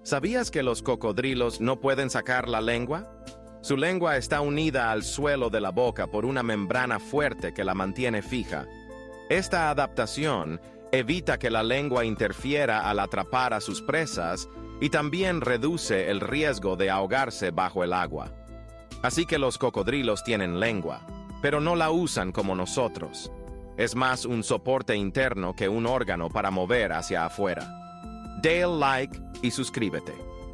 ¿Sabías que los cocodrilos no pueden sacar la lengua? Su lengua está unida al suelo de la boca por una membrana fuerte que la mantiene fija. Esta adaptación evita que la lengua interfiera al atrapar a sus presas y también reduce el riesgo de ahogarse bajo el agua. Así que los cocodrilos tienen lengua, pero no la usan como nosotros. Es más un soporte interno que un órgano para mover hacia afuera. Dale like y suscríbete.